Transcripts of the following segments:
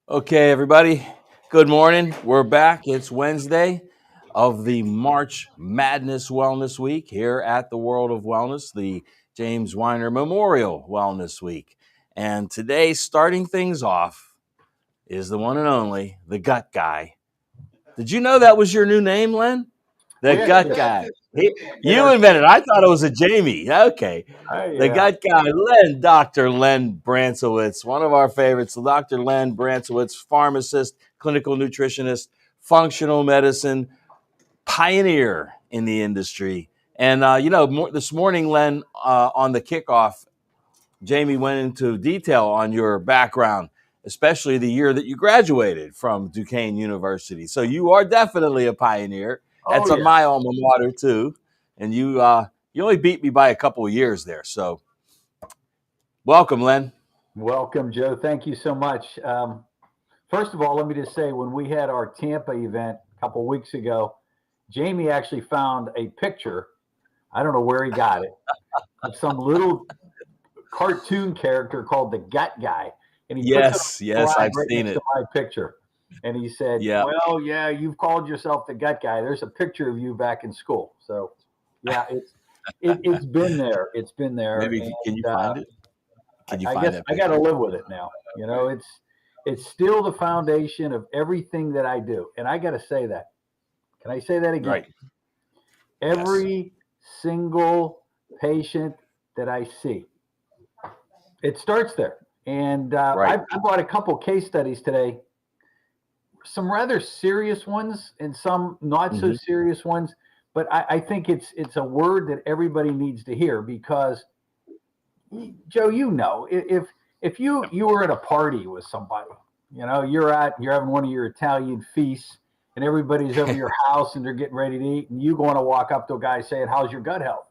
Okay, everybody. Good morning. We're back. It's Wednesday of the March Madness Wellness Week here at the World of Wellness, the James Weiner Memorial Wellness Week. And today, starting things off, is the one and only, the Gut Guy. Did you know that was your new name, Len? The We Gut actually Guy. in You our invented it. I thought it was a Jamie. Okay. The yeah. Gut Guy, Len, Dr. Len Brantzowitz, one of our favorites. Dr. Len Brantzowitz, pharmacist, clinical nutritionist, functional medicine, pioneer in the industry. And, this morning, Len, on the kickoff, Jamie went into detail on your background, especially the year that you graduated from Duquesne University. So you are definitely a pioneer. Oh That's a yeah. my alma mater too, and you only beat me by a couple of years there. So welcome, Len. Welcome, Joe. Thank you so much. First of all, let me just say, when we had our Tampa event a couple weeks ago, Jamie actually found a picture. I don't know where he got it of some little cartoon character called the Gut Guy, and he puts it on Yes, the yes, slide I've right seen next to it. my picture. And he said, Yeah, "Well, yeah, you've called yourself the Gut Guy. There's a picture of you back in school." So, yeah, it's been there. It's been there, maybe and can you uh, find it? Can you I find guess that I got to picture? live with it now. It's still the foundation of everything that I do, and I got to say that. Can I say that again? Right. Yes. Every single patient that I see, it starts there. And Right. I brought a couple case studies today, some rather serious ones and some not so Hmm. serious ones. But I think it's a word that everybody needs to hear because Joe, if you were at a party with somebody, you're having one of your Italian feasts, and everybody's over your house and they're getting ready to eat, and you want to walk up to a guy saying, "How's your gut health?"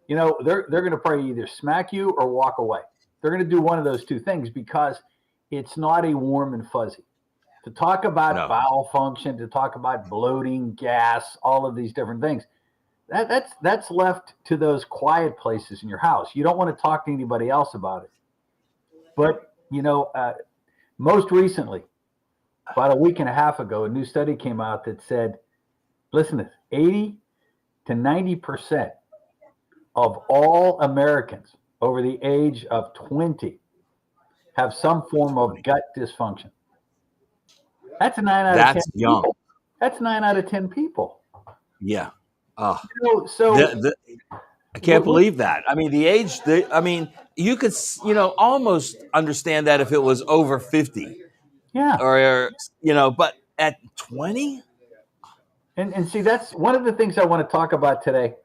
They're going to probably either smack you or walk away. They're going to do one of those two things because it's not a warm and fuzzy. To talk about No. bowel function, to talk about bloating, gas, all of these different things, that's left to those quiet places in your house. You don't want to talk to anybody else about it. But most recently, about a week and a half ago, a new study came out that said, listen, to this, 80 to 90% of all Americans over the age of 20 have some form of 20. gut dysfunction. That's 9 out of 10 That's young. people. That's 9 out of 10 people. Yeah. Uh, So the, I can't what, believe that. I mean, the age. I mean, you could, almost understand that if it was over 50, yeah. or but at 20. And see, that's one of the things I want to talk about today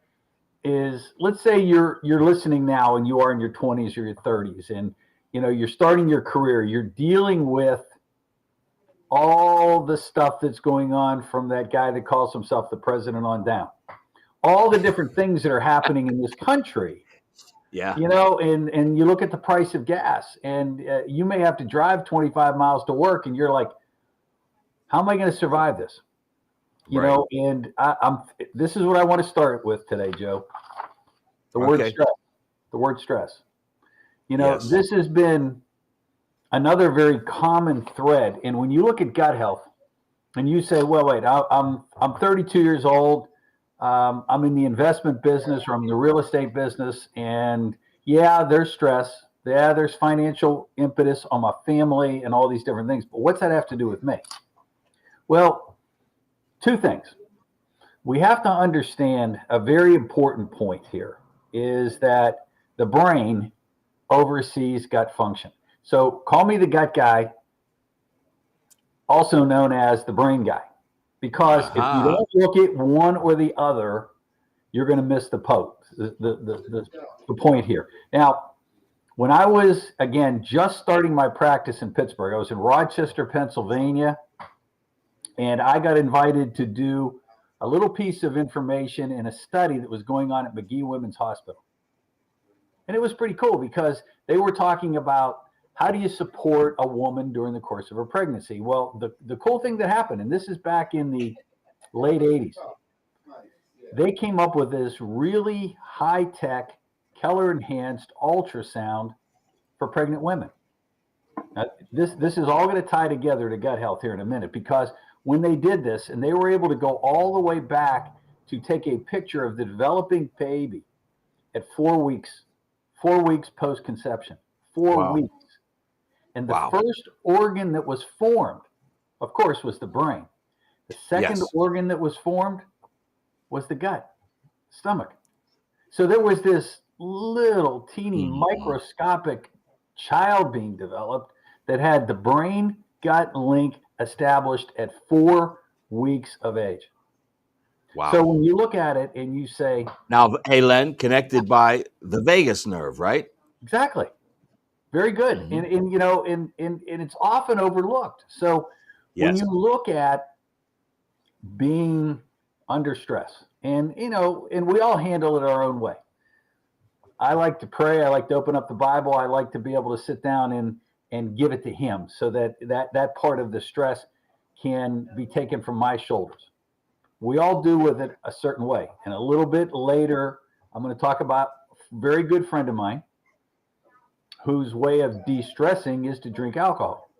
is, let's say you're listening now and you are in your 20s or your 30s, and you're starting your career, you're dealing with all the stuff that's going on from that guy that calls himself the president on down, all the different things that are happening in this country, Yeah. and you look at the price of gas, and you may have to drive 25 miles to work, and you're like, how am I going to survive this? Right. And I'm this is what I want to start with today, Joe. The word Okay. stress. The word stress. Yes. This has been another very common thread. And when you look at gut health, and you say, "Well, wait, I'm 32 years old. I'm in the investment business, or I'm in the real estate business, and yeah, there's stress. Yeah, there's financial impetus on my family and all these different things. But what's that have to do with me?" Well, two things. We have to understand a very important point here is that the brain oversees gut function. So call me the gut guy, also known as the brain guy, because if you Aha. don't look at one or the other, you're going to miss the point here. Now, when I was, again, just starting my practice in Pittsburgh, I was in Rochester, Pennsylvania, and I got invited to do a little piece of information in a study that was going on at McGee Women's Hospital. And it was pretty cool because they were talking about how do you support a woman during the course of her pregnancy. Well, the cool thing that happened, and this is back in the late 80s, they came up with this really high tech Keller enhanced ultrasound for pregnant women. This is all going to tie together to gut health here in a minute, because when they did this and they were able to go all the way back to take a picture of the developing baby at 4 weeks, 4 weeks post conception, 4 weeks. And the Wow. first organ that was formed, of course, was the brain. The second Yes. organ that was formed was the gut, stomach. So there was this little teeny microscopic child being developed that had the brain gut link established at 4 weeks of age. Wow. So when you look at it and you say, now, hey, Len, connected by the vagus nerve, right? exactly, very good. And you know, and it's often overlooked. So when Yes. you look at being under stress, and you know, and we all handle it our own way. I like to pray. I like to open up the Bible. I like to be able to sit down and give it to Him, so that part of the stress can be taken from my shoulders. We all do with it a certain way. And a little bit later, I'm going to talk about a very good friend of mine whose way of de-stressing is to drink alcohol.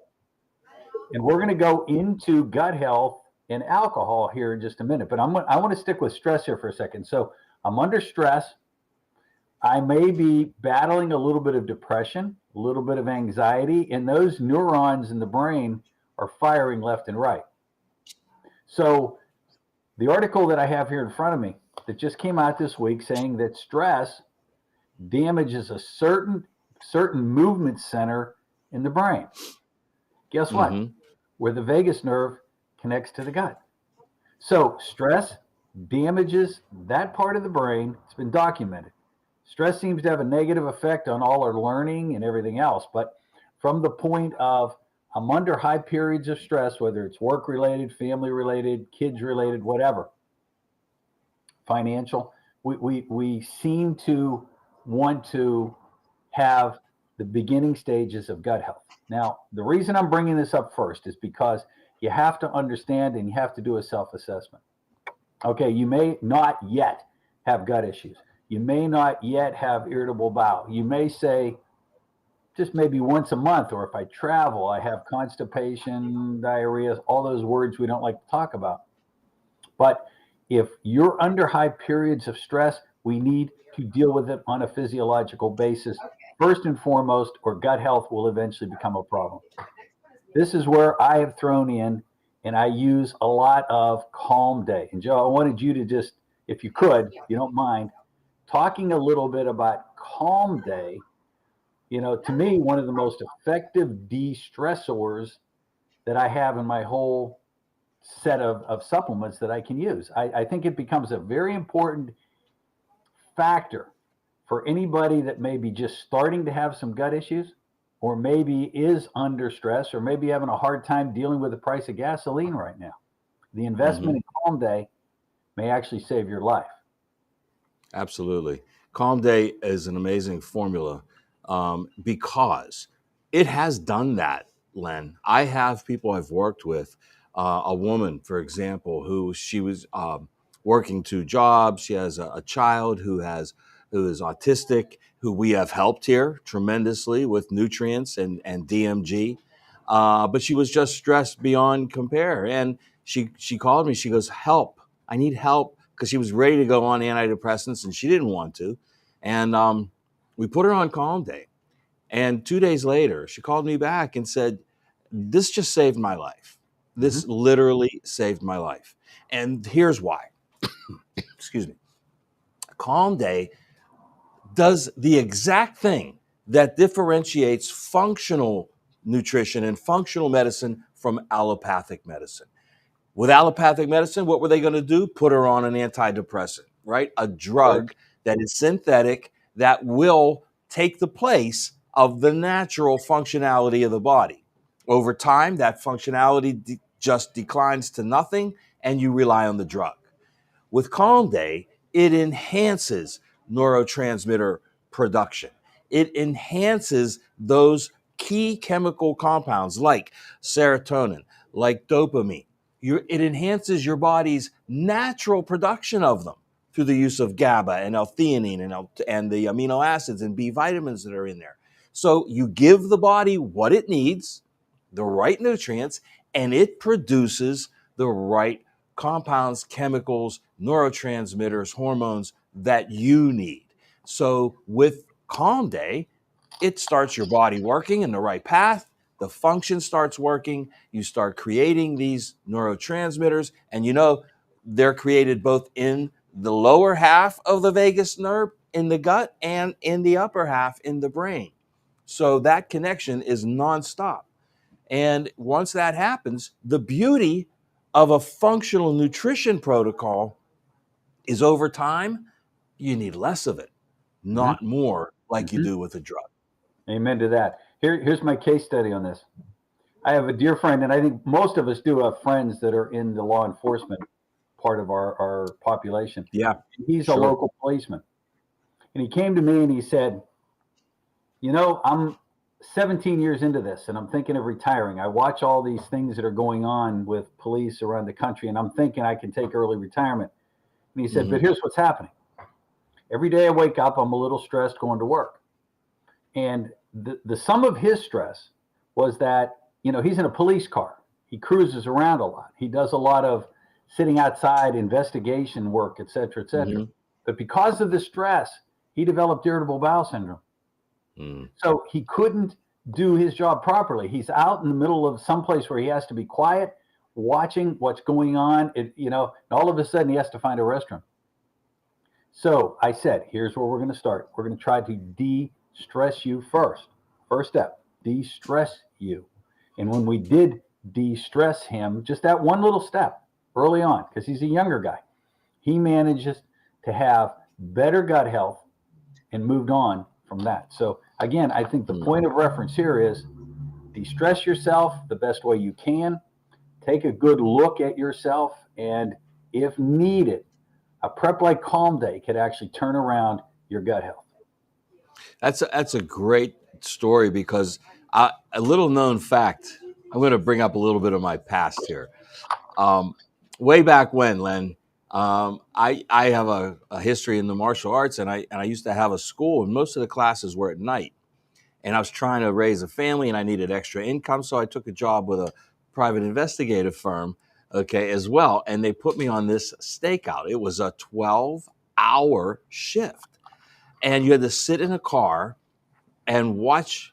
And we're going to go into gut health and alcohol here in just a minute. But I want to stick with stress here for a second. So I'm under stress. I may be battling a little bit of depression, a little bit of anxiety, and those neurons in the brain are firing left and right. So the article that I have here in front of me that just came out this week saying that stress damages a certain movement center in the brain. Guess what? Where the vagus nerve connects to the gut. So stress damages that part of the brain. It's been documented. Stress seems to have a negative effect on all our learning and everything else. But from the point of I'm under high periods of stress, whether it's work related, family related, kids related, whatever, financial, we seem to want to have the beginning stages of gut health. Now, the reason I'm bringing this up first is because you have to understand and you have to do a self-assessment. Okay, you may not yet have gut issues. You may not yet have irritable bowel. You may say, just maybe once a month, or if I travel, I have constipation, diarrhea, all those words we don't like to talk about. But if you're under high periods of stress, we need to deal with it on a physiological basis, first and foremost, or gut health will eventually become a problem. This is where I have thrown in, and I use a lot of Calm Day. And Joe, I wanted you to just, if you could, if you don't mind, talking a little bit about Calm Day. You know, to me, one of the most effective de-stressors that I have in my whole set of supplements that I can use. I think it becomes a very important factor for anybody that may be just starting to have some gut issues, or maybe is under stress, or maybe having a hard time dealing with the price of gasoline right now. The investment in Calm Day may actually save your life. Absolutely. Calm Day is an amazing formula because it has done that, Len. I have people I've worked with, a woman, for example, who she was working 2 jobs. She has a child who is autistic, who we have helped here tremendously with nutrients and DMG. But she was just stressed beyond compare. And she called me. She goes, help. I need help, because she was ready to go on antidepressants and she didn't want to. And we put her on Calm Day. And 2 days later, she called me back and said, this just saved my life. This literally saved my life. And here's why. Excuse me. Calm Day does the exact thing that differentiates functional nutrition and functional medicine from allopathic medicine. With allopathic medicine, what were they going to do? Put her on an antidepressant, right? A drug that is synthetic that will take the place of the natural functionality of the body. Over time, that functionality just declines to nothing, and you rely on the drug. With Calm Day, it enhances neurotransmitter production. It enhances those key chemical compounds like serotonin, like dopamine. It enhances your body's natural production of them through the use of GABA and L-theanine and the amino acids and B vitamins that are in there. So you give the body what it needs, the right nutrients, and it produces the right compounds, chemicals, neurotransmitters, hormones that you need. So with Calm Day, it starts your body working in the right path. The function starts working. You start creating these neurotransmitters, and they're created both in the lower half of the vagus nerve in the gut and in the upper half in the brain. So that connection is nonstop. And once that happens, the beauty of a functional nutrition protocol is over time, you need less of it, not more like you do with a drug. Amen to that. Here's my case study on this. I have a dear friend, and I think most of us do have friends that are in the law enforcement part of our population. Yeah. He's a local policeman. And he came to me and he said, I'm 17 years into this and I'm thinking of retiring. I watch all these things that are going on with police around the country and I'm thinking I can take early retirement. And he said, but here's what's happening. Every day I wake up, I'm a little stressed going to work. And the sum of his stress was that, he's in a police car. He cruises around a lot. He does a lot of sitting outside, investigation work, et cetera, et cetera. But because of the stress, he developed irritable bowel syndrome. So he couldn't do his job properly. He's out in the middle of someplace where he has to be quiet, watching what's going on. And all of a sudden he has to find a restroom. So I said, here's where we're going to start. We're going to try to de-stress you first. First step, de-stress you. And when we did de-stress him, just that one little step early on, because he's a younger guy, he manages to have better gut health and moved on from that. So again, I think the point of reference here is de-stress yourself the best way you can. Take a good look at yourself. And if needed, a prep like Calm Day could actually turn around your gut health. That's a great story because a little known fact, I'm going to bring up a little bit of my past here. Way back when, Len, I have a history in the martial arts, and I used to have a school, and most of the classes were at night. And I was trying to raise a family, and I needed extra income, so I took a job with a private investigative firm, as well. And they put me on this stakeout. It was a 12-hour shift, and you had to sit in a car and watch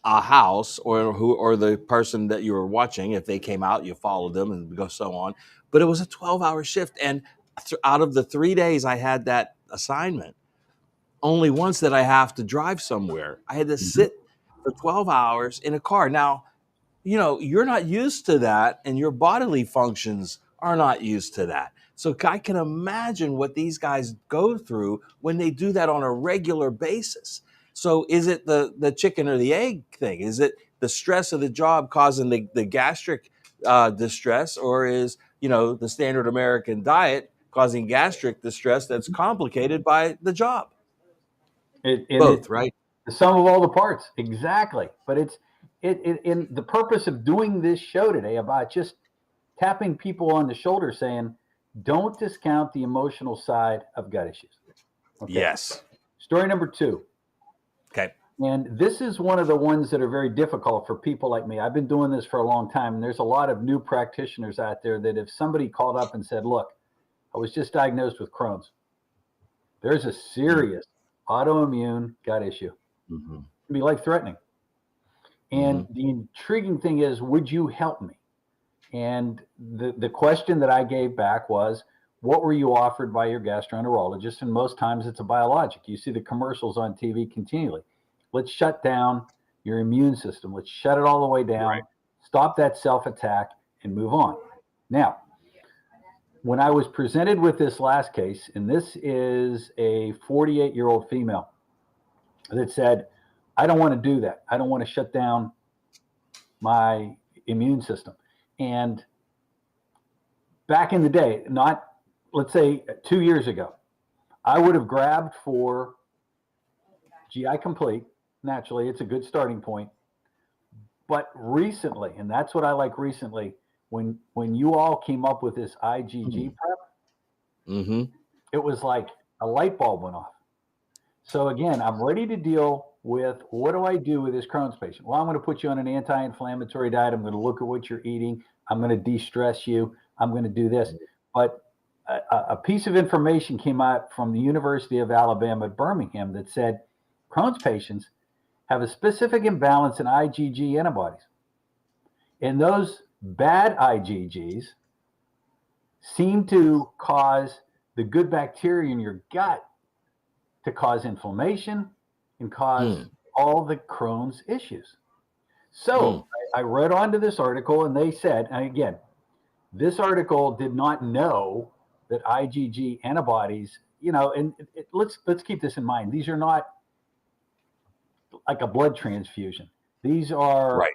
a house or the person that you were watching. If they came out, you followed them and go so on. But it was a 12-hour shift. And out of the 3 days I had that assignment, only once did I have to drive somewhere. I had to sit for 12 hours in a car. Now, you're not used to that, and your bodily functions are not used to that. So I can imagine what these guys go through when they do that on a regular basis. So is it the chicken or the egg thing? Is it the stress of the job causing the gastric distress, or is the standard American diet causing gastric distress that's complicated by the job? Both, right? The sum of all the parts, exactly. But it's in the purpose of doing this show today about just tapping people on the shoulder, saying, don't discount the emotional side of gut issues. Okay. Yes. Story number 2. Okay. And this is one of the ones that are very difficult for people like me. I've been doing this for a long time, and there's a lot of new practitioners out there that if somebody called up and said, look, I was just diagnosed with Crohn's, there's a serious autoimmune gut issue. It can be life-threatening. And the intriguing thing is, would you help me? And the question that I gave back was, what were you offered by your gastroenterologist? And most times it's a biologic. You see the commercials on TV continually. Let's shut down your immune system. Let's shut it all the way down, stop that self-attack, and move on. Now, when I was presented with this last case, and this is a 48-year-old female that said, I don't want to do that. I don't want to shut down my immune system. And back in the day, not, let's say 2 years ago, I would have grabbed for GI Complete. Naturally, it's a good starting point. But recently, and that's what I like recently, when you all came up with this IgG prep, it was like a light bulb went off. So again, I'm ready to deal with what do I do with this Crohn's patient? Well, I'm going to put you on an anti-inflammatory diet. I'm going to look at what you're eating. I'm going to de-stress you. I'm going to do this. But a piece of information came out from the University of Alabama at Birmingham that said Crohn's patients have a specific imbalance in IgG antibodies. And those bad IgGs seem to cause the good bacteria in your gut to cause inflammation and cause all the Crohn's issues. So I read onto this article and they said, and again, this article did not know that IgG antibodies, and let's keep this in mind. These are not like a blood transfusion. These are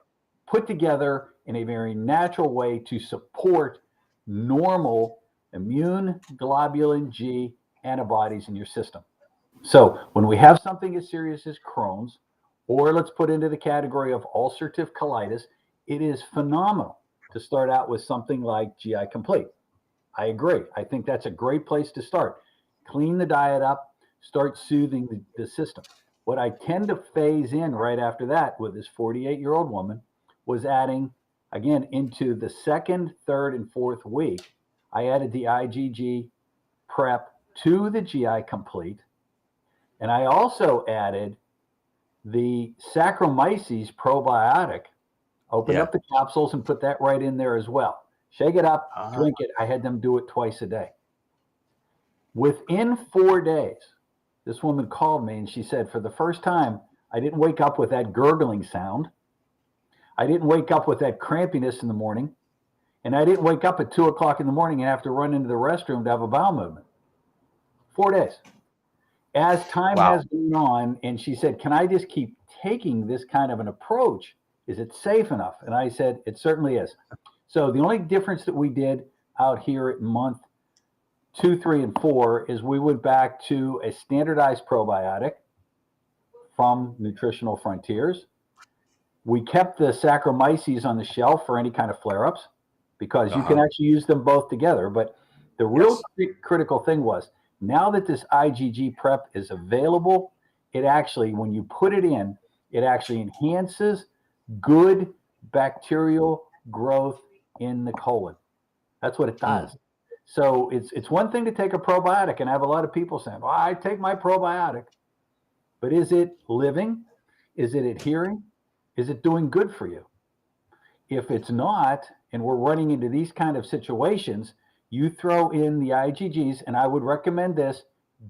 put together in a very natural way to support normal immune globulin G antibodies in your system. So when we have something as serious as Crohn's, or let's put into the category of ulcerative colitis, it is phenomenal to start out with something like GI Complete. I agree. I think that's a great place to start. Clean the diet up, start soothing the system. What I tend to phase in right after that with this 48-year-old woman was adding, again, into the second, third, and fourth week, I added the IgG prep to the GI Complete. And I also added the Saccharomyces probiotic, opened up the capsules and put that right in there as well. Shake it up, drink it. I had them do it twice a day. Within 4 days, this woman called me and she said, for the first time, I didn't wake up with that gurgling sound. I didn't wake up with that crampiness in the morning. And I didn't wake up at 2 o'clock in the morning and have to run into the restroom to have a bowel movement. 4 days. As time has gone on, and she said, can I just keep taking this kind of an approach? Is it safe enough? And I said, it certainly is. So the only difference that we did out here at month 2, 3, and 4 is we went back to a standardized probiotic from Nutritional Frontiers. We kept the Saccharomyces on the shelf for any kind of flare-ups because you can actually use them both together. But the real critical thing was, now that this IgG prep is available, it actually, when you put it in, it actually enhances good bacterial growth in the colon. That's what it does. So it's one thing to take a probiotic, and I have a lot of people saying, well, I take my probiotic, but is it living? Is it adhering? Is it doing good for you? If it's not, and we're running into these kind of situations, you throw in the IgGs, and I would recommend this,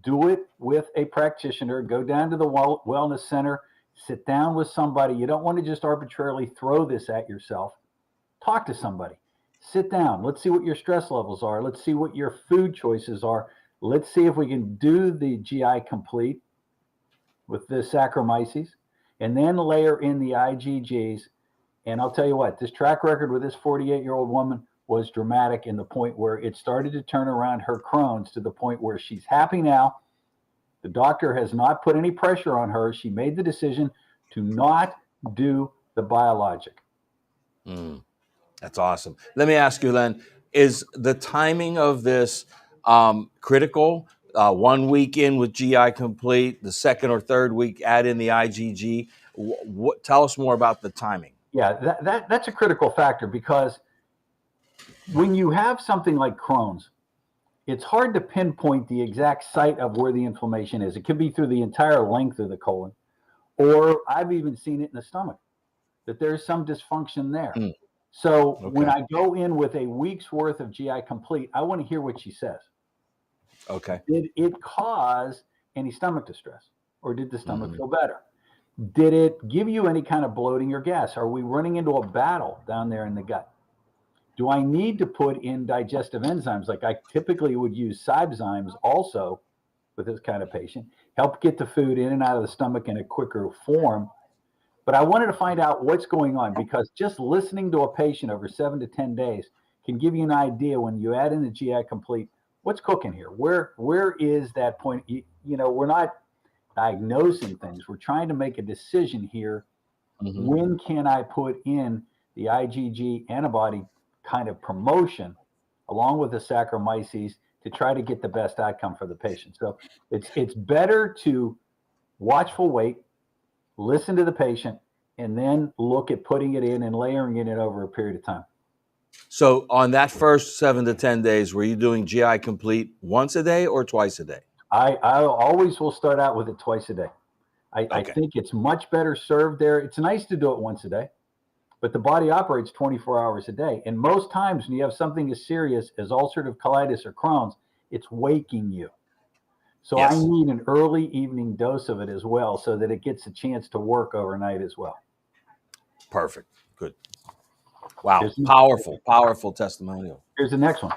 do it with a practitioner, go down to the wellness center, sit down with somebody. You don't want to just arbitrarily throw this at yourself. Talk to somebody. Sit down. Let's see what your stress levels are. Let's see what your food choices are. Let's see if we can do the GI Complete with the Saccharomyces, and then layer in the IgGs. And I'll tell you what, this track record with this 48-year-old woman was dramatic in the point where it started to turn around her Crohn's to the point where she's happy now. The doctor has not put any pressure on her. She made the decision to not do the biologic. That's awesome. Let me ask you, Len, is the timing of this critical? 1 week in with GI Complete, the second or third week add in the IgG. Tell us more about the timing. Yeah, that's a critical factor because when you have something like Crohn's, it's hard to pinpoint the exact site of where the inflammation is. It could be through the entire length of the colon, or I've even seen it in the stomach, that there's some dysfunction there. So when I go in with a week's worth of GI Complete, I want to hear what she says. Okay. Did it cause any stomach distress, or did the stomach feel better? Did it give you any kind of bloating or gas? Are we running into a battle down there in the gut? Do I need to put in digestive enzymes? Like I typically would use Cybezymes also with this kind of patient, help get the food in and out of the stomach in a quicker form. But I wanted to find out what's going on, because just listening to a patient over 7 to 10 days can give you an idea when you add in the GI Complete, what's cooking here? Where is that point? We're not diagnosing things. We're trying to make a decision here. When can I put in the IgG antibody kind of promotion along with the Saccharomyces to try to get the best outcome for the patient? So it's better to watchful wait, listen to the patient, and then look at putting it in and layering it in over a period of time. So on that first 7 to 10 days, were you doing GI Complete once a day or twice a day? I always will start out with it twice a day. I Okay. think it's much better served there. It's nice to do it once a day, but the body operates 24 hours a day. And most times when you have something as serious as ulcerative colitis or Crohn's, it's waking you. So I Yes. need an early evening dose of it as well so that it gets a chance to work overnight as well. Perfect. Good. Wow. Here's Powerful testimonial. the next one.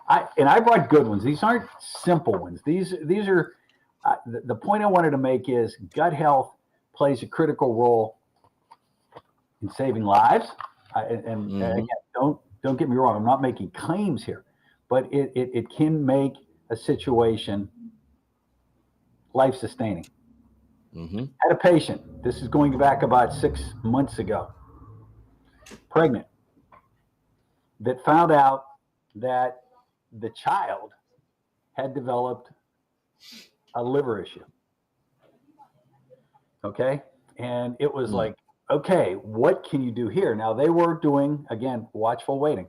I brought good ones. These aren't simple ones. These are the point I wanted to make is gut health plays a critical role in saving lives. Again, don't get me wrong. I'm not making claims here, but it can make a situation life sustaining. Had a patient. This is going back about 6 months ago. Pregnant. That found out that the child had developed a liver issue. Okay. And it was like, okay, what can you do here? Now they were doing, again, watchful waiting.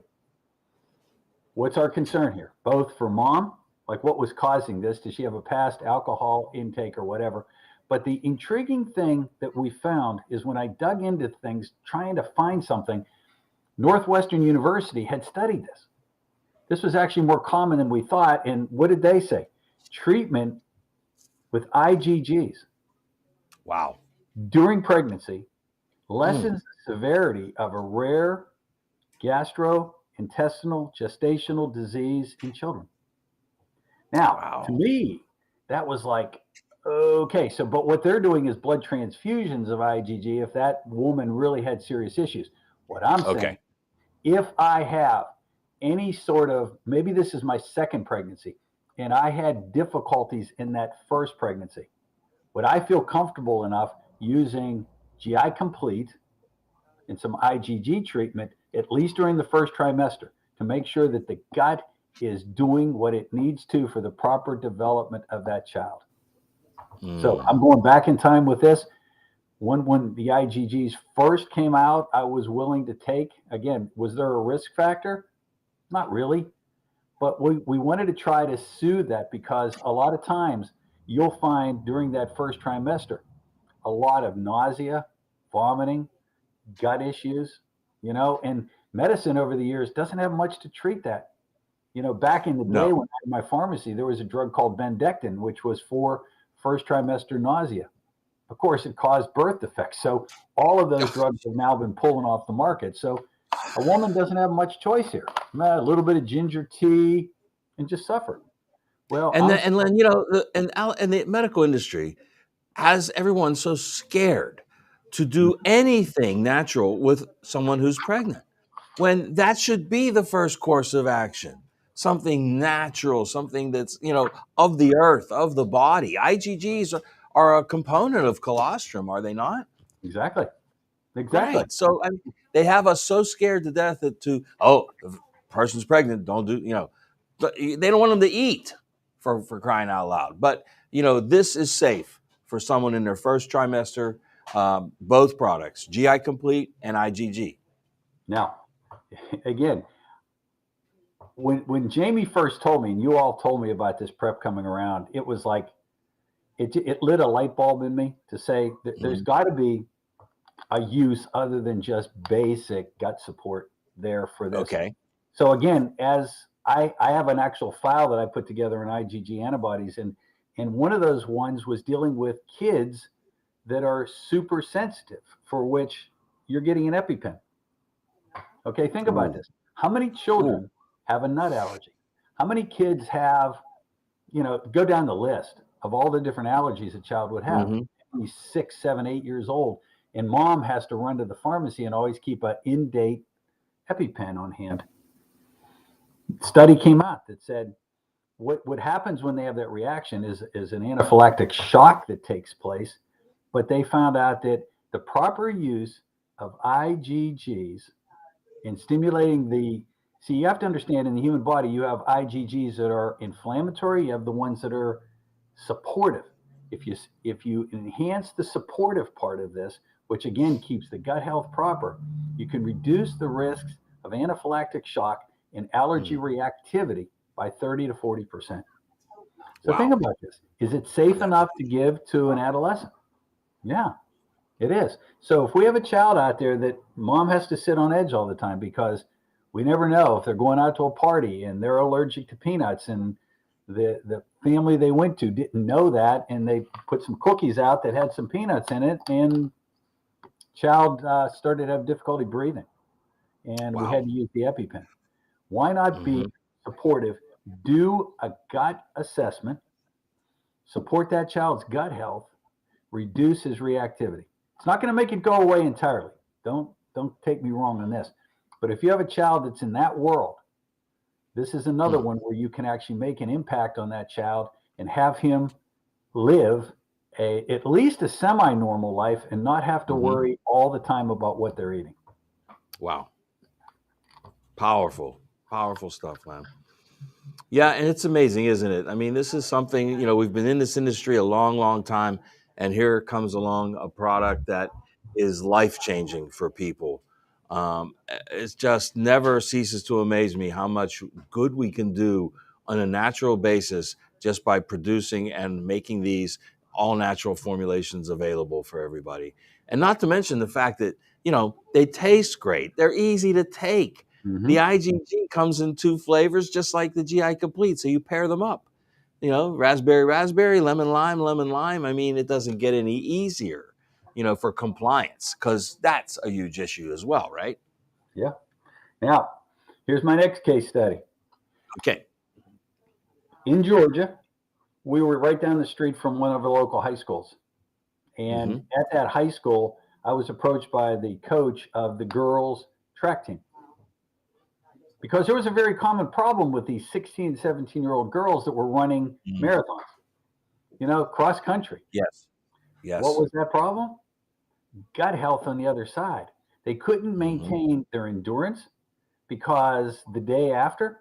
What's our concern here? Both for mom, like what was causing this? Did she have a past alcohol intake or whatever? But the intriguing thing that we found is when I dug into things, trying to find something, Northwestern University had studied this. This was actually more common than we thought. And what did they say? Treatment with IgGs. Wow. During pregnancy lessens the severity of a rare gastrointestinal gestational disease in children. Now, to me, that was like, okay, so, but what they're doing is blood transfusions of IgG if that woman really had serious issues. What I'm saying, if I have any sort of, maybe this is my second pregnancy, and I had difficulties in that first pregnancy, would I feel comfortable enough using GI Complete and some IgG treatment, at least during the first trimester, to make sure that the gut is doing what it needs to for the proper development of that child? So I'm going back in time with this. When the IgGs first came out, I was willing to take. Again, was there a risk factor? Not really. But we wanted to try to soothe that, because a lot of times you'll find during that first trimester a lot of nausea, vomiting, gut issues, and medicine over the years doesn't have much to treat that. Back in the day when I had my pharmacy, there was a drug called Bendectin, which was for first trimester nausea. Of course, it caused birth defects. So all of those drugs have now been pulling off the market. So a woman doesn't have much choice here. A little bit of ginger tea and just suffer. Well, and then the medical industry has everyone so scared to do anything natural with someone who's pregnant, when that should be the first course of action. Something natural, something that's, of the earth, of the body. IgGs are a component of colostrum, are they not? Exactly. Right. So they have us so scared to death that if the person's pregnant, don't do, they don't want them to eat for crying out loud. But, this is safe for someone in their first trimester, both products, GI Complete and IgG. Now, again, when Jamie first told me, and you all told me about this prep coming around, it was like, it lit a light bulb in me to say that there's got to be a use other than just basic gut support there for this. Okay. So again, as I have an actual file that I put together in IgG antibodies, and one of those ones was dealing with kids that are super sensitive, for which you're getting an EpiPen. Okay, think about this. How many children have a nut allergy? How many kids have, go down the list of all the different allergies a child would have. He's 6, 7, 8 years old, and mom has to run to the pharmacy and always keep an in-date EpiPen on hand. Study came out that said what happens when they have that reaction is an anaphylactic shock that takes place, but they found out that the proper use of IgGs in stimulating see, you have to understand, in the human body, you have IgGs that are inflammatory, you have the ones that are supportive. if you enhance the supportive part of this, which again keeps the gut health proper, you can reduce the risks of anaphylactic shock and allergy reactivity by 30 to 40%. So think about this. Is it safe enough to give to an adolescent? Yeah, it is. So if we have a child out there that mom has to sit on edge all the time because we never know if they're going out to a party and they're allergic to peanuts, and the family they went to didn't know that, and they put some cookies out that had some peanuts in it, and child started to have difficulty breathing, and we had to use the EpiPen. Why not be supportive? Do a gut assessment, support that child's gut health, reduce his reactivity. It's not going to make it go away entirely. Don't take me wrong on this. But if you have a child that's in that world, this is another one where you can actually make an impact on that child and have him live at least a semi-normal life and not have to worry all the time about what they're eating. Wow. Powerful stuff, man. Yeah, and it's amazing, isn't it? I mean, this is something, we've been in this industry a long, long time, and here comes along a product that is life-changing for people. It just never ceases to amaze me how much good we can do on a natural basis just by producing and making these all-natural formulations available for everybody. And not to mention the fact that, they taste great. They're easy to take. The IgG comes in 2 flavors, just like the GI Complete. So you pair them up, raspberry, raspberry, lemon, lime. I mean, it doesn't get any easier, for compliance, because that's a huge issue as well, right? Yeah. Now, here's my next case study. Okay. In Georgia, we were right down the street from one of the local high schools. And at that high school, I was approached by the coach of the girls' track team. Because there was a very common problem with these 16, 17-year-old girls that were running marathons, cross country. Yes. What was that problem? Gut health on the other side. They couldn't maintain their endurance because the day after,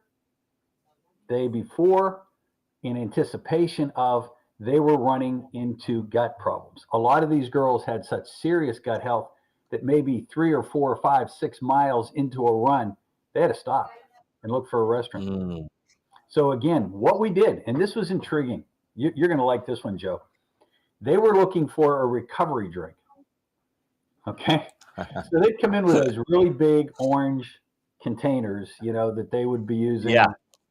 day before, in anticipation of, they were running into gut problems. A lot of these girls had such serious gut health that maybe 3 or 4 or 5, 6 miles into a run, they had to stop and look for a restroom. So again, what we did, and this was intriguing. You're going to like this one, Joe. They were looking for a recovery drink. Okay. So they'd come in with those really big orange containers, that they would be using,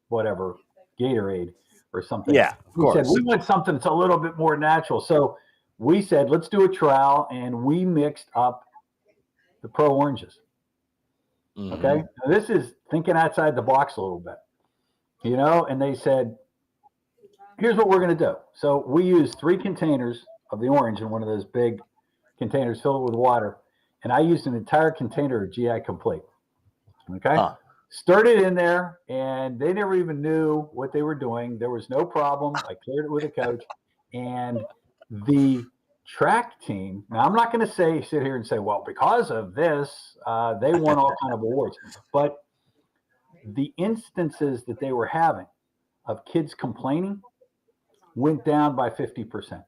whatever, Gatorade or something. Yeah, of course. We said, we want something that's a little bit more natural. So we said, let's do a trial, and we mixed up the Pro Oranges. Okay. Now, this is thinking outside the box a little bit, and they said, here's what we're going to do. So we used 3 containers of the orange in one of those big containers filled with water. And I used an entire container of GI Complete. Okay. Stirred it in there, and they never even knew what they were doing. There was no problem. I cleared it with a coach, and the track team. Now, I'm not going to sit here and say, well, because of this, they won all kind of awards. But the instances that they were having of kids complaining went down by 50%.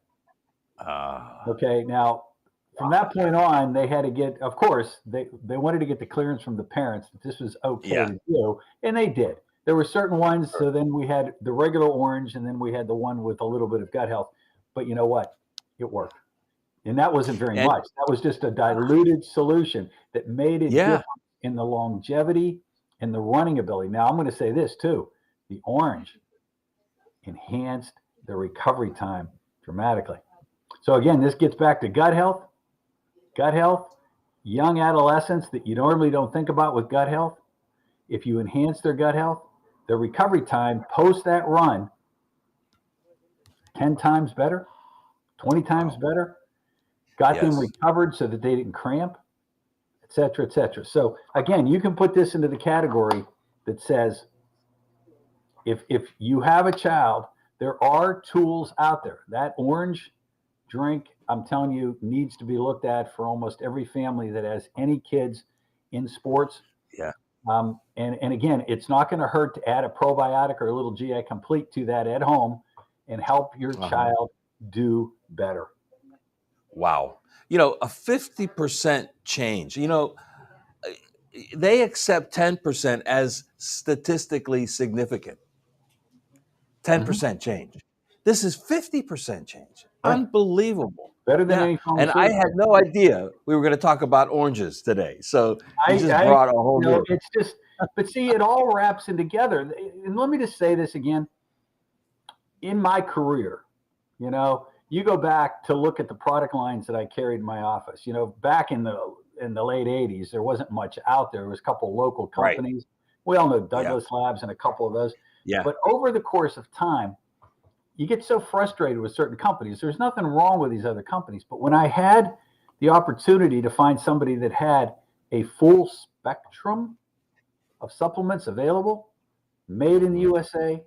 Okay. Now, from that point on, they had to get, of course, they wanted to get the clearance from the parents that this was okay to do, and they did. There were certain ones, so then we had the regular orange, and then we had the one with a little bit of gut health. But you know what? It worked. And that wasn't very much. That was just a diluted solution that made it different in the longevity and the running ability. Now, I'm going to say this too. The orange enhanced the recovery time dramatically. So again, this gets back to gut health. Gut health, young adolescents that you normally don't think about with gut health. If you enhance their gut health, their recovery time post that run, 10 times better, 20 times better, got them recovered so that they didn't cramp, et cetera, et cetera. So again, you can put this into the category that says, if you have a child, there are tools out there. That orange drink, I'm telling you, needs to be looked at for almost every family that has any kids in sports. Yeah. And again, it's not going to hurt to add a probiotic or a little GI Complete to that at home and help your child do better. Wow. You know, a 50% change, you know, they accept 10% as statistically significant. 10% change. This is 50% change. Right. Unbelievable. Better than Yeah. any And I pharmaceutical. had no idea we were going to talk about oranges today. So you just I brought a whole new. it's just, but see, it all wraps in together. And let me just say this again. In my career, you go back to look at the product lines that I carried in my office. Back in the late '80s, there wasn't much out there. There was a couple of local Right. companies. We all know Yeah. Douglas Labs and a couple of those. Yeah. But over the course of time, you get so frustrated with certain companies. There's nothing wrong with these other companies. But when I had the opportunity to find somebody that had a full spectrum of supplements available, made in the USA,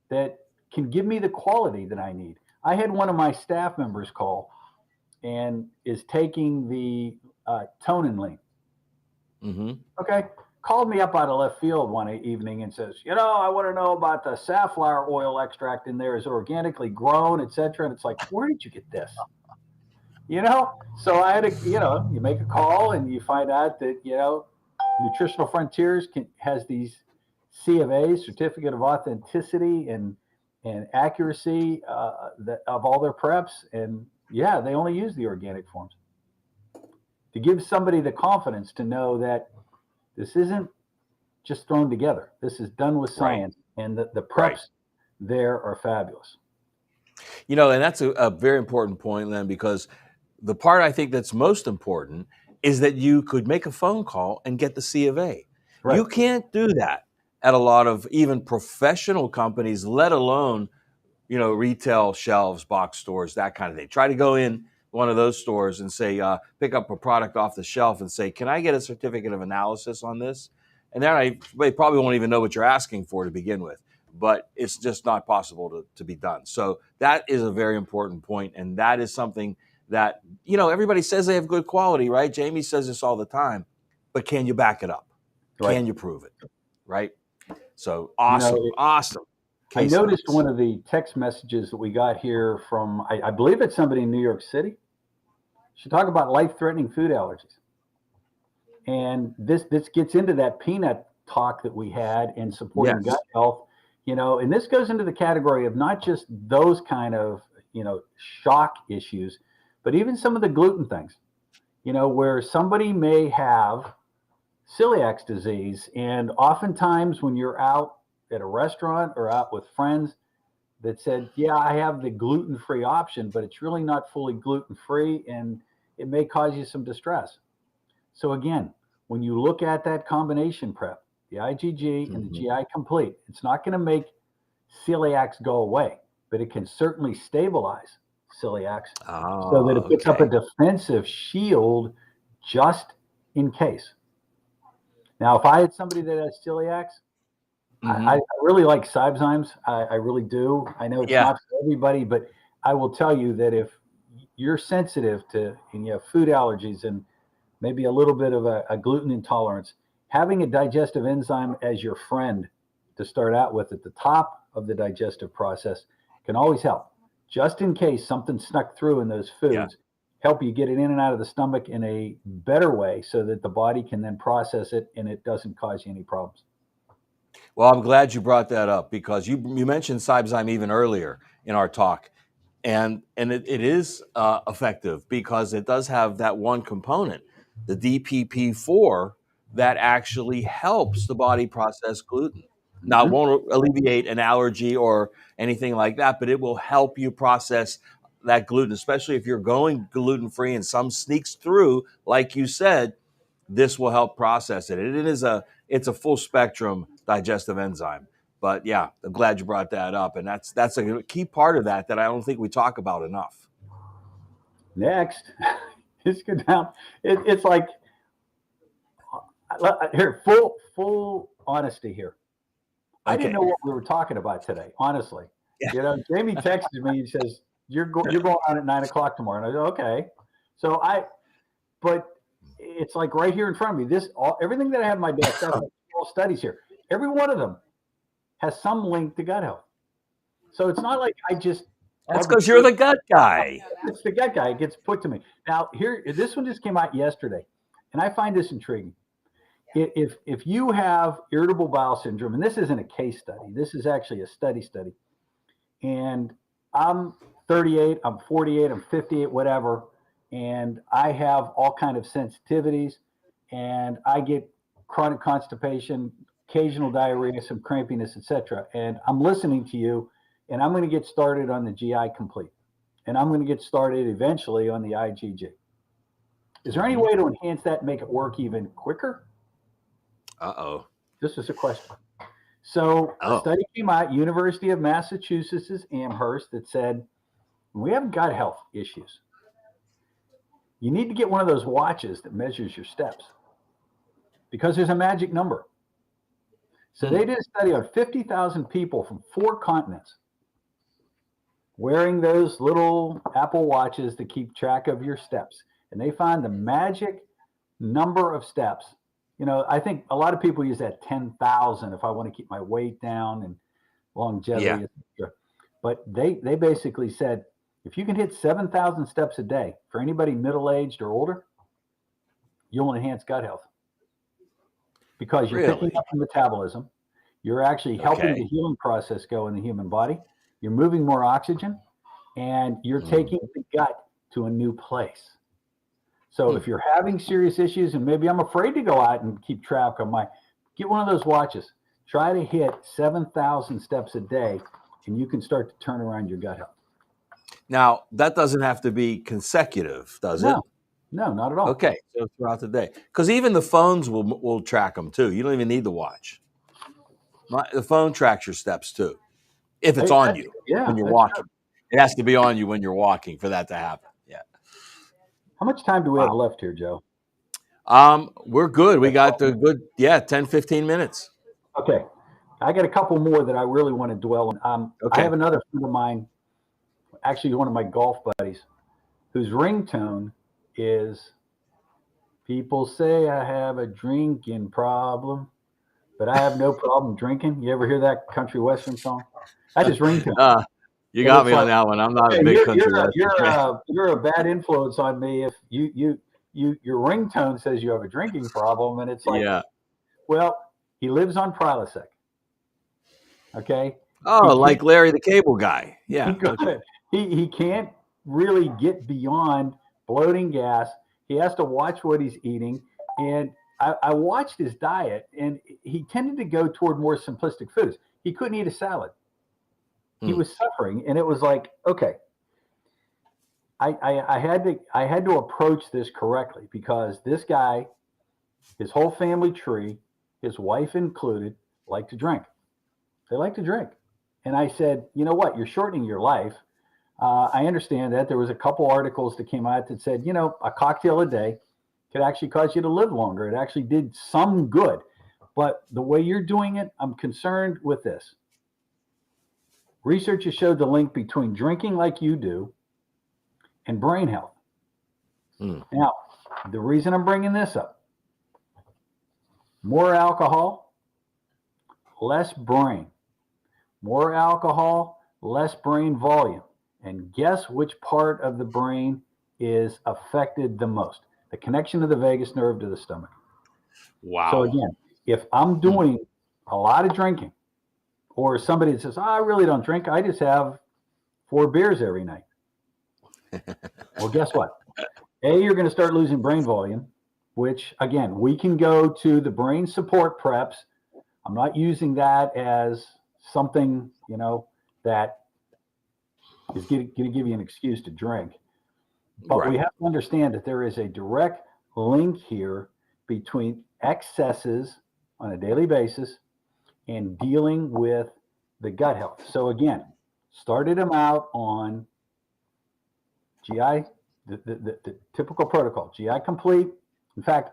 that can give me the quality that I need. I had one of my staff members call and is taking the Tonin Lean. Mm-hmm. Okay. Called me up out of left field one evening and says, I want to know about the safflower oil extract in there. Is it organically grown, et cetera? And it's like, where did you get this? So I had to, you make a call and you find out that, Nutritional Frontiers has these C of A, certificate of authenticity and accuracy of all their preps. And yeah, they only use the organic forms to give somebody the confidence to know that this isn't just thrown together. This is done with science, and the preps there are fabulous. And that's a very important point, Len, because the part I think that's most important is that you could make a phone call and get the C of A. Right. You can't do that at a lot of even professional companies, let alone, retail shelves, box stores, that kind of thing. Try to go in one of those stores and say, pick up a product off the shelf and say, can I get a certificate of analysis on this? And then they probably won't even know what you're asking for to begin with, but it's just not possible to be done. So that is a very important point. And that is something that, everybody says they have good quality, right? Jamie says this all the time, but can you back it up? Right. Can you prove it? Right? So awesome. Awesome. I noticed one of the text messages that we got here from, I believe it's somebody in New York City. She talked about life-threatening food allergies. And this gets into that peanut talk that we had in supporting gut health, and this goes into the category of not just those kind of, shock issues, but even some of the gluten things, where somebody may have celiac disease. And oftentimes when you're out at a restaurant or out with friends that said, yeah, I have the gluten-free option, but it's really not fully gluten-free and it may cause you some distress. So again, when you look at that combination prep, the IgG and the GI Complete, it's not going to make celiacs go away, but it can certainly stabilize celiacs so that it puts up a defensive shield just in case. Now, if I had somebody that has celiacs, I really like Cybezymes. I really do. I know it's not for everybody, but I will tell you that if you're sensitive to and you have food allergies and maybe a little bit of a gluten intolerance, having a digestive enzyme as your friend to start out with at the top of the digestive process can always help. Just in case something snuck through in those foods, help you get it in and out of the stomach in a better way so that the body can then process it and it doesn't cause you any problems. Well, I'm glad you brought that up because you mentioned Cybezyme even earlier in our talk. And it is effective because it does have that one component, the DPP4, that actually helps the body process gluten. Now, it won't alleviate an allergy or anything like that, but it will help you process that gluten, especially if you're going gluten-free and some sneaks through, like you said, this will help process it. It's a full spectrum digestive enzyme. But yeah, I'm glad you brought that up. And that's a key part of that I don't think we talk about enough. Next, let's go down. It's like, here, full honesty here. I didn't know what we were talking about today, honestly. Jamie texted me and says, you're going on at 9:00 tomorrow. And I go, okay. But it's like right here in front of me, everything that I have in my desk, all studies here, every one of them has some link to gut health. So it's not like I just That's because you're the gut guy. It's the gut guy. It gets put to me. Now, here, this one just came out yesterday, and I find this intriguing. If you have irritable bowel syndrome, and this isn't a case study, this is actually a study, and I'm 38, I'm 48, I'm 58, whatever, and I have all kind of sensitivities, and I get chronic constipation, occasional diarrhea, some crampiness, etc. And I'm listening to you, and I'm going to get started on the GI Complete, and I'm going to get started eventually on the IgG. Is there any way to enhance that and make it work even quicker? Uh-oh. This is a question. So a study came out, University of Massachusetts' Amherst, that said, when we have gut health issues, you need to get one of those watches that measures your steps because there's a magic number. So they did a study on 50,000 people from 4 continents wearing those little Apple watches to keep track of your steps. And they found the magic number of steps. You know, I think a lot of people use that 10,000 if I want to keep my weight down and longevity. Yeah. But they basically said, if you can hit 7,000 steps a day for anybody middle-aged or older, you'll enhance gut health. Because you're picking up the metabolism. You're actually helping the healing process go in the human body. You're moving more oxygen, and you're taking the gut to a new place. So if you're having serious issues, and maybe I'm afraid to go out and keep track of get one of those watches. Try to hit 7,000 steps a day, and you can start to turn around your gut health. Now, that doesn't have to be consecutive, does it? No, not at all. Okay, so throughout the day. Because even the phones will track them too. You don't even need the watch. The phone tracks your steps too, if it's on you when you're walking. True. It has to be on you when you're walking for that to happen. Yeah. How much time do we have left here, Joe? We're good. We got the good, 10, 15 minutes. Okay. I got a couple more that I really want to dwell on. I have another friend of mine, actually one of my golf buddies, whose ringtone is, people say I have a drinking problem, but I have no problem drinking. You ever hear that country western song? That's his ringtone. You got me on that one. I'm not a big country western fan. You're a bad influence on me if your ringtone says you have a drinking problem, and it's like, well, he lives on Prilosec. Okay. Oh, like Larry the Cable Guy. Yeah. He can't really get beyond bloating, gas. He has to watch what he's eating. And I watched his diet, and he tended to go toward more simplistic foods. He couldn't eat a salad. He was suffering, and it was like, okay, I had to approach this correctly, because this guy, his whole family tree, his wife included, like to drink. They like to drink. And I said, you know what? You're shortening your life. I understand that. There was a couple articles that came out that said, a cocktail a day could actually cause you to live longer. It actually did some good. But the way you're doing it, I'm concerned with this. Research has showed the link between drinking like you do and brain health. Now, the reason I'm bringing this up, more alcohol, less brain. More alcohol, less brain volume. And guess which part of the brain is affected the most? The connection of the vagus nerve to the stomach. Wow. So again, if I'm doing a lot of drinking, or somebody that says, I really don't drink, I just have 4 beers every night. Well, guess what? You're going to start losing brain volume, which again, we can go to the brain support preps. I'm not using that as something, that is going to give you an excuse to drink. But we have to understand that there is a direct link here between excesses on a daily basis and dealing with the gut health. So again, started him out on GI, the typical protocol, GI Complete. In fact,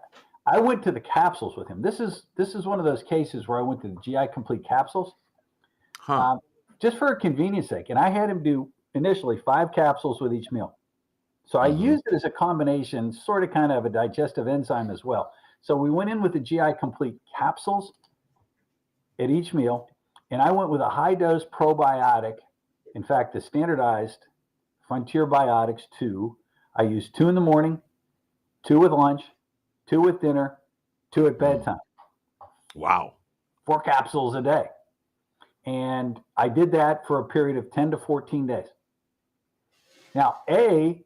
I went to the capsules with him. This is one of those cases where I went to the GI Complete capsules, just for a convenience sake. And I had him do initially 5 capsules with each meal. So I used it as a combination, sort of kind of a digestive enzyme as well. So we went in with the GI Complete capsules at each meal, and I went with a high dose probiotic In fact, the standardized Frontier Biotics 2, I use 2 in the morning, 2 with lunch, 2 with dinner, 2 at bedtime. Wow. 4 capsules a day. And I did that for a period of 10 to 14 days. Now, this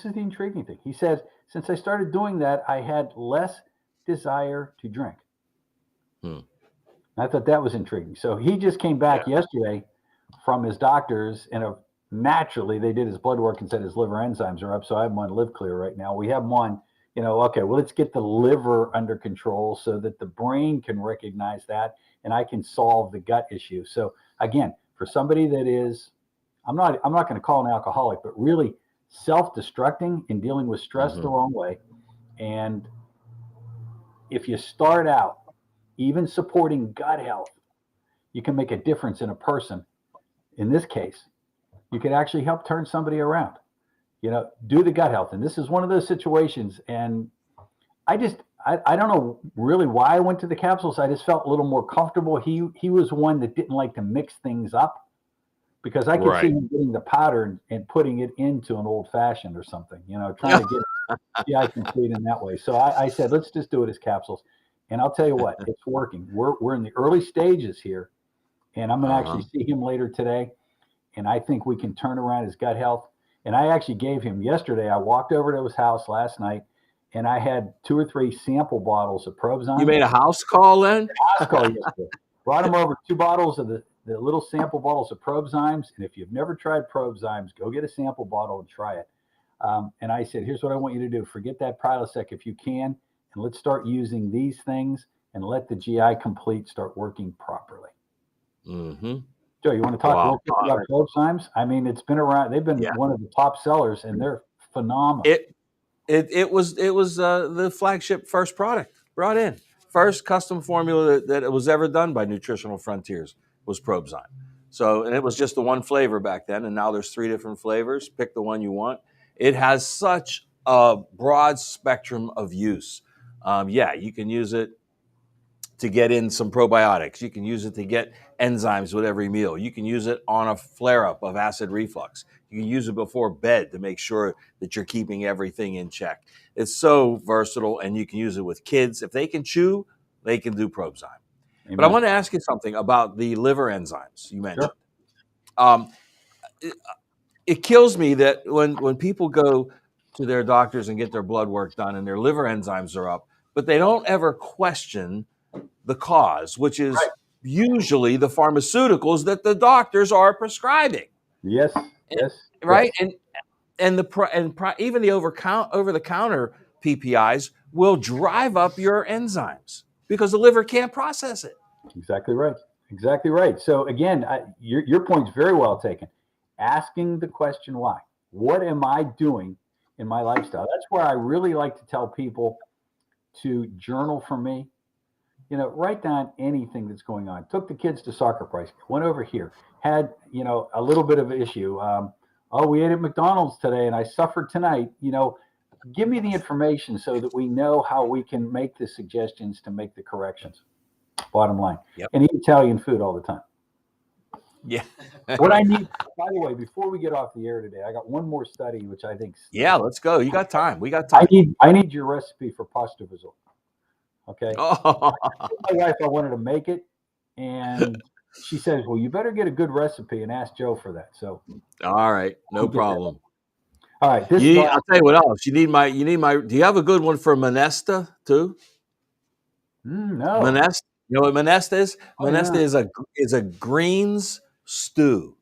is the intriguing thing. He says, since I started doing that, I had less desire to drink. I thought that was intriguing. So he just came back yesterday from his doctors, and naturally they did his blood work and said his liver enzymes are up. So I have him on LiveClear right now. We have him on, okay, well, let's get the liver under control so that the brain can recognize that and I can solve the gut issue. So again, for somebody that is, I'm not going to call an alcoholic, but really self-destructing and dealing with stress the wrong way. And if you start out even supporting gut health, you can make a difference in a person. In this case, you could actually help turn somebody around, do the gut health. And this is one of those situations. And I don't know really why I went to the capsules. I just felt a little more comfortable. He was one that didn't like to mix things up, because I could see him getting the powder and putting it into an old fashioned or something, trying to get GI complete in that way. So I said, let's just do it as capsules. And I'll tell you what, it's working. We're in the early stages here, and I'm going to actually see him later today. And I think we can turn around his gut health. And I actually gave him yesterday. I walked over to his house last night, and I had 2 or 3 sample bottles of Probzyme. You made a house call then? House call yesterday. Brought him over 2 bottles of the little sample bottles of Probzymes. And if you've never tried Probzymes, go get a sample bottle and try it. And I said, here's what I want you to do. Forget that Prilosec if you can, and let's start using these things and let the GI Complete start working properly. Joe, you want to talk a little bit about Probzymes? I mean, it's been around. They've been one of the top sellers, and they're phenomenal. It was the flagship first product brought in. First custom formula that was ever done by Nutritional Frontiers was Probzyme. So, and it was just the one flavor back then, and now there's 3 different flavors. Pick the one you want. It has such a broad spectrum of use. You can use it to get in some probiotics. You can use it to get enzymes with every meal. You can use it on a flare-up of acid reflux. You can use it before bed to make sure that you're keeping everything in check. It's so versatile, and you can use it with kids. If they can chew, they can do Probzyme. Amen. But I want to ask you something about the liver enzymes you mentioned. Sure. It kills me that when people go to their doctors and get their blood work done and their liver enzymes are up, but they don't ever question the cause, which is usually the pharmaceuticals that the doctors are prescribing. Yes. Right. Yes. And even the over-the-counter PPIs will drive up your enzymes because the liver can't process it. Exactly right. So again, your point's very well taken. Asking the question why. What am I doing in my lifestyle? That's where I really like to tell people to journal for me. Write down anything that's going on. Took the kids to soccer practice, went over here, had, a little bit of an issue. We ate at McDonald's today and I suffered tonight. Give me the information so that we know how we can make the suggestions to make the corrections. Bottom line. Yep. And eat Italian food all the time. Yeah. What I need, by the way, before we get off the air today, I got one more study, which I think. Yeah, let's go. You got time. We got time. I need your recipe for pasta visual. Okay. Oh. I told my wife I wanted to make it, and she says, "Well, you better get a good recipe and ask Joe for that." So. All right, no problem. All right. I'll tell you what else. You need my. Do you have a good one for Minestra too? No. Minestra. You know what Minestra is? Minestra is a greens stew.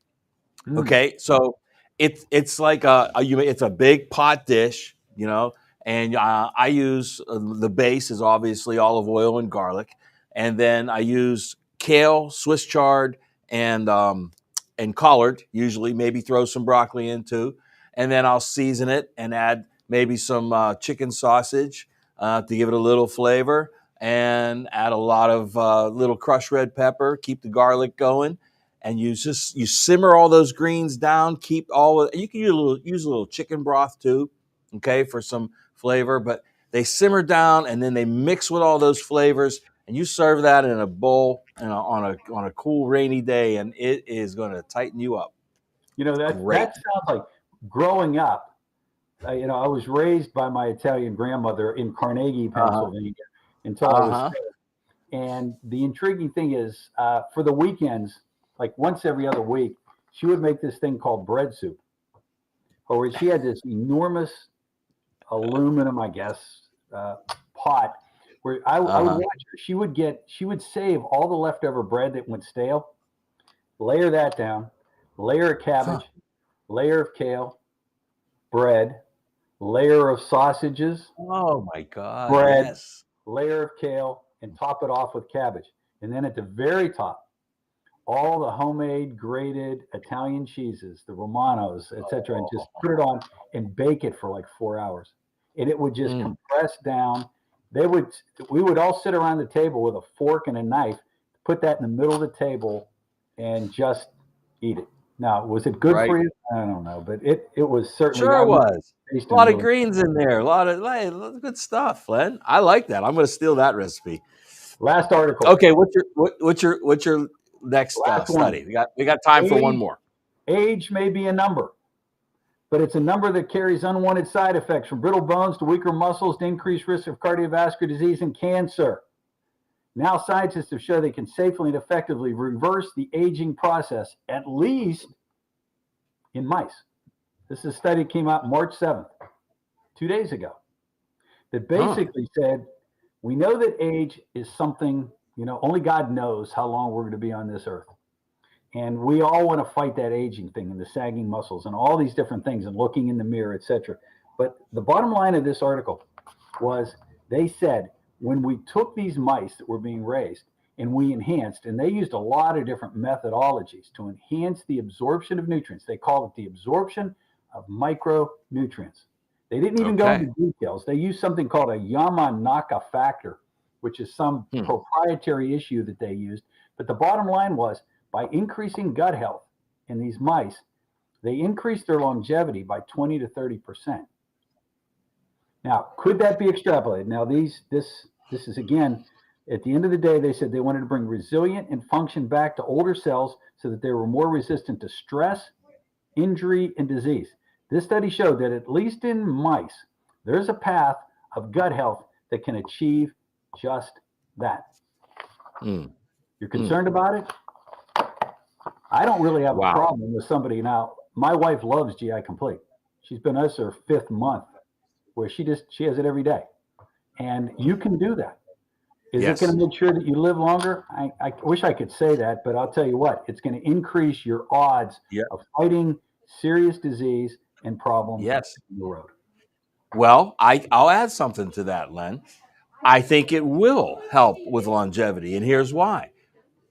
Okay, so it's like it's a big pot dish, and I use the base is obviously olive oil and garlic, and then I use kale, Swiss chard, and collard. Usually, maybe throw some broccoli in too, and then I'll season it and add maybe some chicken sausage to give it a little flavor, and add a lot of little crushed red pepper. Keep the garlic going. And you simmer all those greens down. You can use a little chicken broth too, okay, for some flavor. But they simmer down and then they mix with all those flavors. and you serve that in a bowl and on a cool rainy day, and it is going to tighten you up. Great. That sounds like growing up. I was raised by my Italian grandmother in Carnegie, Uh-huh. Pennsylvania, until I was Uh-huh. 6. And the intriguing thing is, for the weekends, like once every other week, she would make this thing called bread soup, or she had this enormous aluminum, I guess, pot where I would Uh-huh. watch her. She would save all the leftover bread that went stale, layer that down, layer of Huh. cabbage, layer of kale, bread, layer of sausages, Oh my God. bread, Yes. layer of kale, and top it off with cabbage. And then at the very top, all the homemade grated Italian cheeses, the Romanos, etc., and just put it on and bake it for like 4 hours. And it would just Mm. compress down. We would all sit around the table with a fork and a knife, put that in the middle of the table, and just eat it. Now, was it good Right. for you? I don't know, but it was certainly. Sure I remember was. A tasting lot of really. greens in there. A lot of good stuff, Len. I like that. I'm going to steal that recipe. Last article. Okay, what's your next Last one. study? We got time for one more. Age may be a number, but it's a number that carries unwanted side effects from brittle bones to weaker muscles to increased risk of cardiovascular disease and cancer. Now scientists have shown they can safely and effectively reverse the aging process, at least in mice. This is a study that came out March 7th, 2 days ago, that basically said, we know that age is something, only God knows how long we're going to be on this earth. And we all want to fight that aging thing and the sagging muscles and all these different things and looking in the mirror, etc. But the bottom line of this article was they said when we took these mice that were being raised and we enhanced, and they used a lot of different methodologies to enhance the absorption of nutrients. They called it the absorption of micronutrients. They didn't even go into details. They used something called a Yamanaka factor, which is some proprietary issue that they used. But the bottom line was, by increasing gut health in these mice, they increased their longevity by 20 to 30%. Now, could that be extrapolated? Now, this is, again, at the end of the day, they said they wanted to bring resilient and function back to older cells so that they were more resistant to stress, injury, and disease. This study showed that at least in mice, there's a path of gut health that can achieve just that. You're concerned about it? I don't really have a problem with somebody. Now, my wife loves GI Complete. She's been us her 5th month where she has it every day. And you can do that. Is it going to make sure that you live longer? I wish I could say that, but I'll tell you what, it's going to increase your odds of fighting serious disease and problems on the road. Well, I'll add something to that, Len. I think it will help with longevity, and here's why.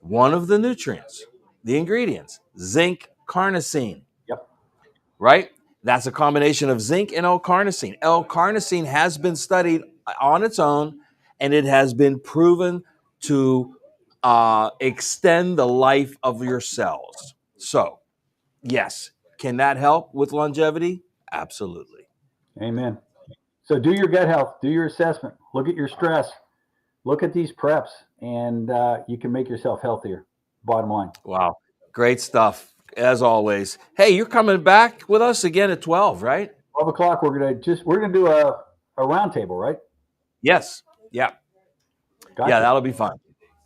One of the nutrients, the ingredients, zinc carnosine. Yep. Right? That's a combination of zinc and L-carnosine. L-carnosine has been studied on its own, and it has been proven to extend the life of your cells. So, yes, can that help with longevity? Absolutely. Amen. So do your gut health, do your assessment, look at your stress, look at these preps, and you can make yourself healthier. Bottom line. Wow. Great stuff, as always. Hey, you're coming back with us again at 12, right? 12 o'clock, we're gonna do a roundtable, right? Yes. Yeah. Gotcha. Yeah, that'll be fun.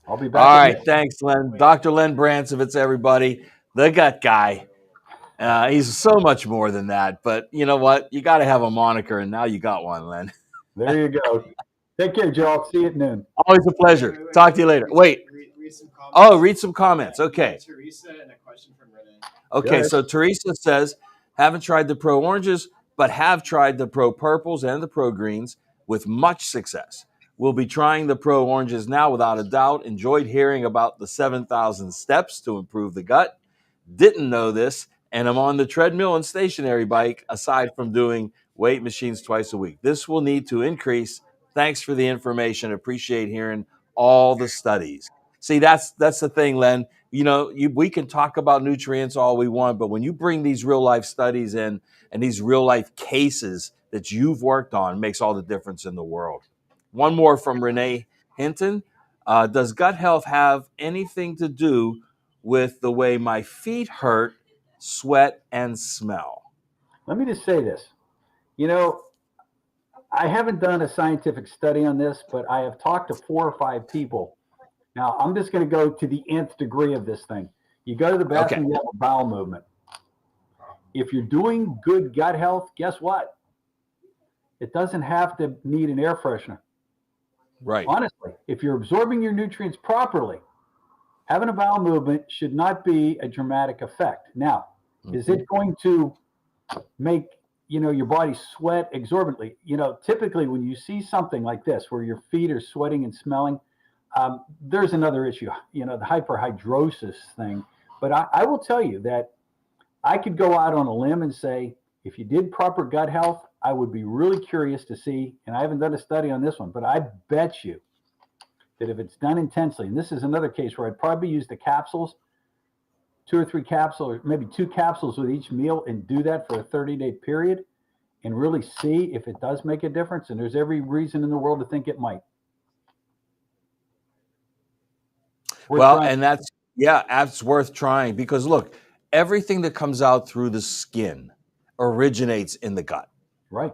I'll be back. All right. Thanks, Len. Dr. Len Brancovitz, everybody. The gut guy. He's so much more than that. But you know what? You got to have a moniker, and now you got one, Len. There you go. Take care, Joe. See you at noon. Always a pleasure. Talk to you later. Wait. Read some comments. Okay. Teresa and a question from Renee. Okay, so Teresa says, haven't tried the Pro Oranges, but have tried the Pro Purples and the Pro Greens with much success. We'll be trying the Pro Oranges now without a doubt. Enjoyed hearing about the 7,000 steps to improve the gut. Didn't know this, and I'm on the treadmill and stationary bike aside from doing weight machines twice a week. This will need to increase. Thanks for the information. Appreciate hearing all the studies. See, that's the thing, Len. We can talk about nutrients all we want, but when you bring these real life studies in and these real life cases that you've worked on, it makes all the difference in the world. One more from Renee Hinton. Does gut health have anything to do with the way my feet hurt, sweat, and smell? Let me just say this. You know, I haven't done a scientific study on this, but I have talked to 4 or 5 people. Now, I'm just going to go to the nth degree of this thing. You go to the bathroom, you have a bowel movement. If you're doing good gut health, guess what? It doesn't have to need an air freshener. Right. Honestly, if you're absorbing your nutrients properly, having a bowel movement should not be a dramatic effect. Now, is it going to make your body sweat exorbitantly? Typically when you see something like this where your feet are sweating and smelling, there's another issue, the hyperhidrosis thing. But I will tell you that I could go out on a limb and say, if you did proper gut health, I would be really curious to see, and I haven't done a study on this one, but I bet you that if it's done intensely, and this is another case where I'd probably use the capsules, 2 or 3 capsules, or maybe 2 capsules with each meal, and do that for a 30-day period and really see if it does make a difference. And there's every reason in the world to think it might. And that's worth trying, because look, everything that comes out through the skin originates in the gut. Right.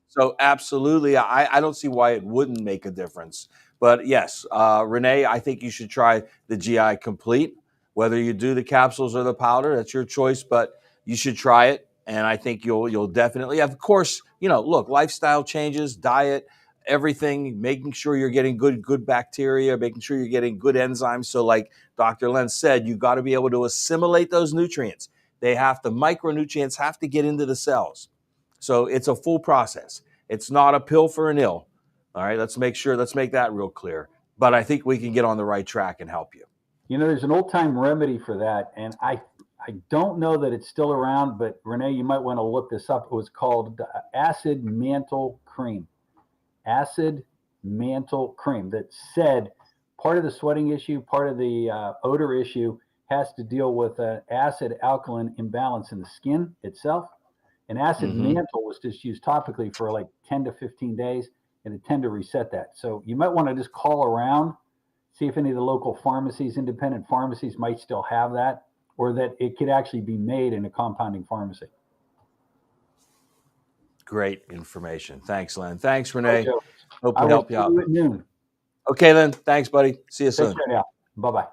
So absolutely, I don't see why it wouldn't make a difference. But yes, Renee, I think you should try the GI Complete. Whether you do the capsules or the powder, that's your choice, but you should try it. And I think you'll definitely, of course, look, lifestyle changes, diet, everything, making sure you're getting good bacteria, making sure you're getting good enzymes. So like Dr. Len said, you got to be able to assimilate those nutrients. Micronutrients have to get into the cells. So it's a full process. It's not a pill for an ill. All right, let's make that real clear. But I think we can get on the right track and help you. There's an old-time remedy for that, and I don't know that it's still around, but Renee, you might want to look this up. It was called acid mantle cream. Acid mantle cream, that said part of the sweating issue, part of the odor issue has to deal with an acid-alkaline imbalance in the skin itself. And acid mantle was just used topically for like 10 to 15 days, and it tend to reset that. So you might want to just call around, see if any of the local pharmacies, independent pharmacies, might still have that, or that it could actually be made in a compounding pharmacy. Great information. Thanks, Len. Thanks, Renee. Okay. Hope we help you out. At noon. Okay, Len. Thanks, buddy. See you soon. Take care now. Bye-bye.